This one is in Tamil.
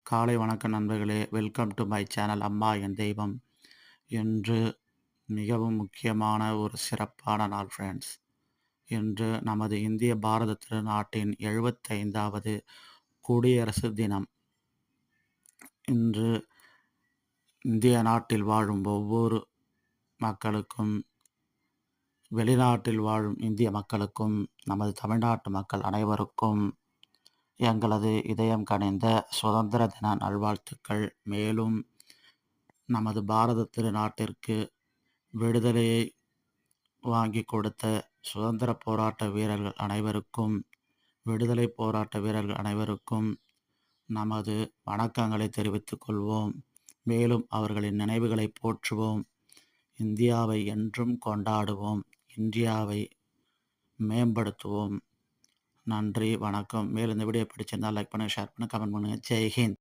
காலை வணக்கம் நண்பர்களே! வெல்கம் டு மை சேனல் அம்மா என் தெய்வம். இன்று மிகவும் முக்கியமான ஒரு சிறப்பான நாள் ஃப்ரெண்ட்ஸ். இன்று நமது இந்திய பாரத திருநாட்டின் 75வது குடியரசு தினம். இன்று இந்திய நாட்டில் வாழும் ஒவ்வொரு மக்களுக்கும், வெளிநாட்டில் வாழும் இந்திய மக்களுக்கும், நமது தமிழ்நாட்டு மக்கள் அனைவருக்கும் எங்களது இதயம் கனிந்த சுதந்திர தின நல்வாழ்த்துக்கள். மேலும் நமது பாரத திருநாட்டிற்கு விடுதலையை வாங்கி கொடுத்த சுதந்திர போராட்ட வீரர்கள் அனைவருக்கும், விடுதலை போராட்ட வீரர்கள் அனைவருக்கும் நமது வணக்கங்களை தெரிவித்துக் கொள்வோம். மேலும் அவர்களின் நினைவுகளை போற்றுவோம். இந்தியாவை என்றும் கொண்டாடுவோம். இந்தியாவை மேம்படுத்துவோம். நன்றி, வணக்கம். மேலும் இந்த வீடியோ பிடிச்சிருந்தால் லைக் பண்ணுங்கள், ஷேர் பண்ணுங்கள், கமெண்ட் பண்ணுங்கள். ஜெய் ஹிந்த்.